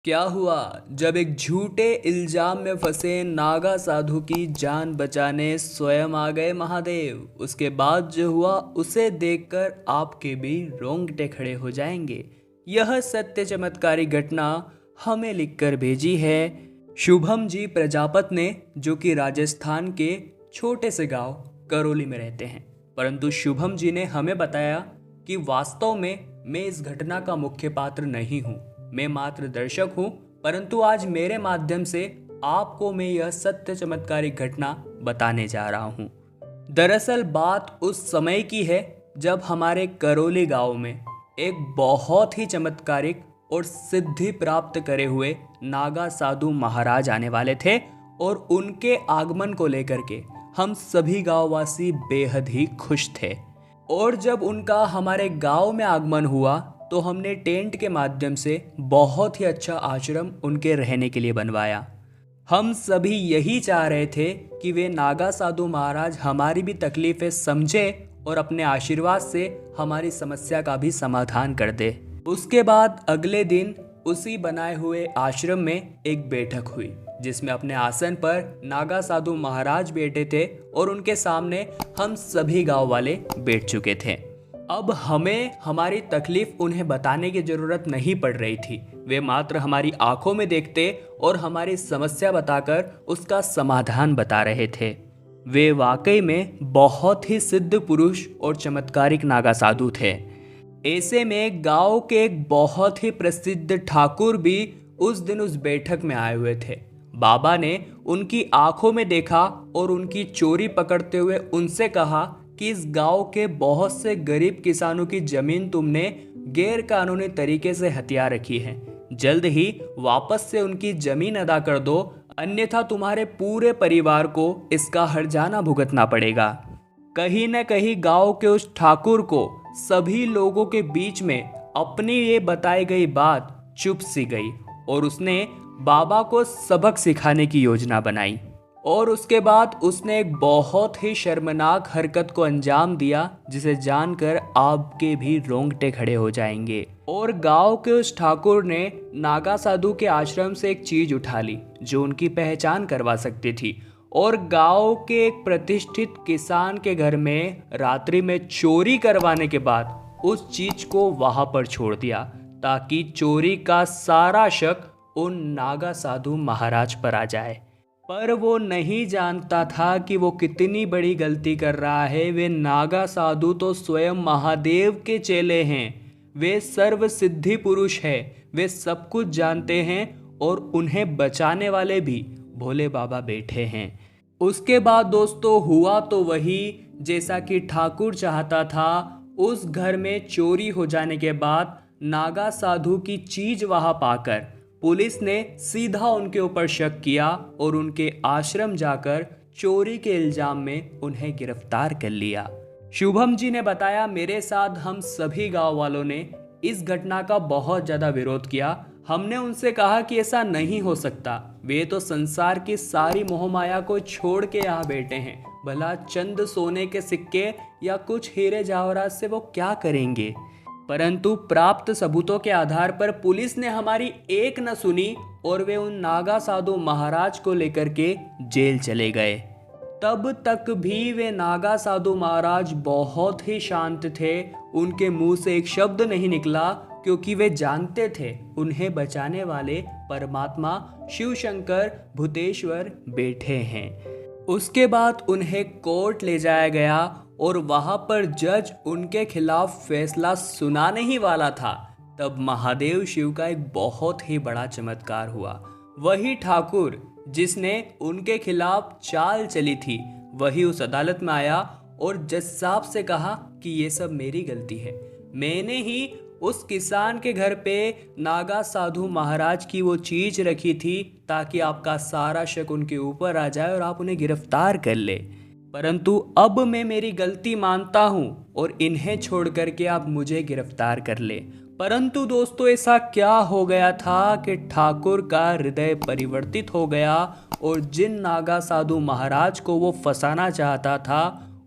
क्या हुआ जब एक झूठे इल्जाम में फंसे नागा साधु की जान बचाने स्वयं आ गए महादेव। उसके बाद जो हुआ उसे देखकर आपके भी रोंगटे खड़े हो जाएंगे। यह सत्य चमत्कारी घटना हमें लिखकर भेजी है शुभम जी प्रजापत ने, जो कि राजस्थान के छोटे से गांव करौली में रहते हैं। परंतु शुभम जी ने हमें बताया कि वास्तव में मैं इस घटना का मुख्य पात्र नहीं हूँ, मैं मात्र दर्शक हूँ। परंतु आज मेरे माध्यम से आपको मैं यह सत्य चमत्कारिक घटना बताने जा रहा हूँ। दरअसल बात उस समय की है जब हमारे करौली गांव में एक बहुत ही चमत्कारिक और सिद्धि प्राप्त करे हुए नागा साधु महाराज आने वाले थे, और उनके आगमन को लेकर के हम सभी गांववासी बेहद ही खुश थे। और जब उनका हमारे गांव में आगमन हुआ तो हमने टेंट के माध्यम से बहुत ही अच्छा आश्रम उनके रहने के लिए बनवाया। हम सभी यही चाह रहे थे कि वे नागा साधु महाराज हमारी भी तकलीफें समझे और अपने आशीर्वाद से हमारी समस्या का भी समाधान कर दे। उसके बाद अगले दिन उसी बनाए हुए आश्रम में एक बैठक हुई, जिसमें अपने आसन पर नागा साधु महाराज बैठे थे और उनके सामने हम सभी गांव वाले बैठ चुके थे। अब हमें हमारी तकलीफ उन्हें बताने की जरूरत नहीं पड़ रही थी। वे मात्र हमारी आंखों में देखते और हमारी समस्या बताकर उसका समाधान बता रहे थे। वे वाकई में बहुत ही सिद्ध पुरुष और चमत्कारिक नागा साधु थे। ऐसे में गांव के एक बहुत ही प्रसिद्ध ठाकुर भी उस दिन उस बैठक में आए हुए थे। बाबा ने उनकी आंखों में देखा और उनकी चोरी पकड़ते हुए उनसे कहा कि इस गांव के बहुत से गरीब किसानों की जमीन तुमने गैर कानूनी तरीके से हथिया रखी है। जल्द ही वापस से उनकी जमीन अदा कर दो, अन्यथा तुम्हारे पूरे परिवार को इसका हर्जाना भुगतना पड़ेगा। कहीं न कहीं गांव के उस ठाकुर को सभी लोगों के बीच में अपनी ये बताई गई बात चुप सी गई और उसने बाबा को सबक सिखाने की योजना बनाई। और उसके बाद उसने एक बहुत ही शर्मनाक हरकत को अंजाम दिया, जिसे जानकर आपके भी रोंगटे खड़े हो जाएंगे। और गांव के उस ठाकुर ने नागा साधु के आश्रम से एक चीज उठा ली जो उनकी पहचान करवा सकती थी, और गांव के एक प्रतिष्ठित किसान के घर में रात्रि में चोरी करवाने के बाद उस चीज को वहां पर छोड़ दिया, ताकि चोरी का सारा शक उन नागा साधु महाराज पर आ जाए। पर वो नहीं जानता था कि वो कितनी बड़ी गलती कर रहा है। वे नागा साधु तो स्वयं महादेव के चेले हैं, वे सर्व सिद्धि पुरुष है, वे सब कुछ जानते हैं और उन्हें बचाने वाले भी भोले बाबा बैठे हैं। उसके बाद दोस्तों हुआ तो वही जैसा कि ठाकुर चाहता था। उस घर में चोरी हो जाने के बाद नागा साधु की चीज वहां पाकर पुलिस ने सीधा उनके ऊपर शक किया और उनके आश्रम जाकर चोरी के इल्जाम में उन्हें गिरफ्तार कर लिया। शुभम जी ने बताया, मेरे साथ हम सभी गांव वालों ने इस घटना का बहुत ज़्यादा विरोध किया। हमने उनसे कहा कि ऐसा नहीं हो सकता, वे तो संसार की सारी मोहमाया को छोड़ के यहाँ बैठे हैं, भला चंद सोने के सिक्के या कुछ हीरे जवाहरात से वो क्या करेंगे। परंतु प्राप्त सबूतों के आधार पर पुलिस ने हमारी एक न सुनी और वे उन नागा साधु महाराज को लेकर के जेल चले गए। तब तक भी वे नागा साधु महाराज बहुत ही शांत थे। उनके मुंह से एक शब्द नहीं निकला, क्योंकि वे जानते थे उन्हें बचाने वाले परमात्मा शिव शंकर भूतेश्वर बैठे हैं। उसके बाद उन्हें कोर्ट ले जाया गया और वहां पर जज उनके खिलाफ फैसला सुनाने ही वाला था, तब महादेव शिव का एक बहुत ही बड़ा चमत्कार हुआ। वही ठाकुर जिसने उनके खिलाफ चाल चली थी, वही उस अदालत में आया और जज साहब से कहा कि ये सब मेरी गलती है, मैंने ही उस किसान के घर पे नागा साधु महाराज की वो चीज रखी थी ताकि आपका सारा शक उनके ऊपर आ जाए और आप उन्हें गिरफ्तार कर ले। परंतु अब मैं मेरी गलती मानता हूँ और इन्हें छोड़ करके आप मुझे गिरफ्तार कर ले। परंतु दोस्तों ऐसा क्या हो गया था कि ठाकुर का हृदय परिवर्तित हो गया और जिन नागा साधु महाराज को वो फंसाना चाहता था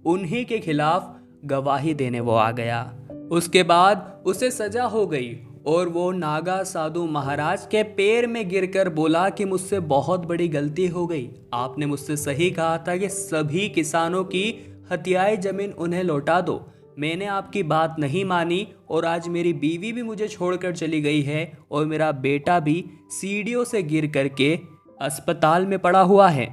उन्हीं के खिलाफ गवाही देने वो आ गया। उसके बाद उसे सजा हो गई और वो नागा साधु महाराज के पैर में गिरकर बोला कि मुझसे बहुत बड़ी गलती हो गई। आपने मुझसे सही कहा था कि सभी किसानों की हथियाई जमीन उन्हें लौटा दो। मैंने आपकी बात नहीं मानी और आज मेरी बीवी भी मुझे छोड़कर चली गई है और मेरा बेटा भी सीढ़ियों से गिर करके अस्पताल में पड़ा हुआ है।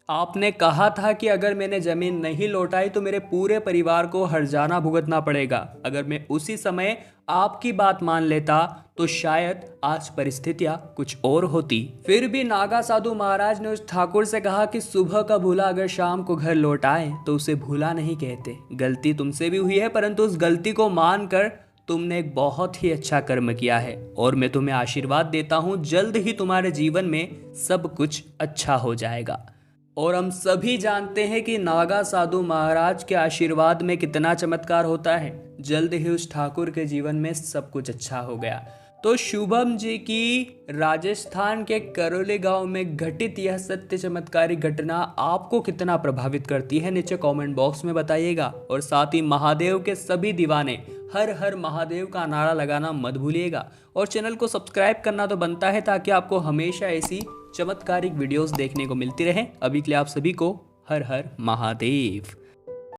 आपने कहा था कि अगर मैंने जमीन नहीं लौटाई तो मेरे पूरे परिवार को हर्जाना भुगतना पड़ेगा। अगर मैं उसी समय आपकी बात मान लेता तो शायद आज परिस्थितियां कुछ और होती। फिर भी नागा साधु महाराज ने उस ठाकुर से कहा कि सुबह का भूला अगर शाम को घर लौट आए तो उसे भूला नहीं कहते। गलती तुमसे भी हुई है, परंतु उस गलती को मानकर तुमने एक बहुत ही अच्छा कर्म किया है और मैं तुम्हें आशीर्वाद देता हूँ, जल्द ही तुम्हारे जीवन में सब कुछ अच्छा हो जाएगा। और हम सभी जानते हैं कि नागा साधु महाराज के आशीर्वाद में कितना चमत्कार होता है। जल्द ही उस ठाकुर के जीवन में सब कुछ अच्छा हो गया। तो शुभम जी की राजस्थान के करौली गांव में घटित यह सत्य चमत्कारिक घटना आपको कितना प्रभावित करती है, नीचे कमेंट बॉक्स में बताइएगा। और साथ ही महादेव के सभी दीवाने हर हर महादेव का नारा लगाना मत भूलिएगा और चैनल को सब्सक्राइब करना तो बनता है ताकि आपको हमेशा ऐसी चमत्कारिक वीडियोस देखने को मिलती रहे। अभी के लिए आप सभी को हर हर महादेव।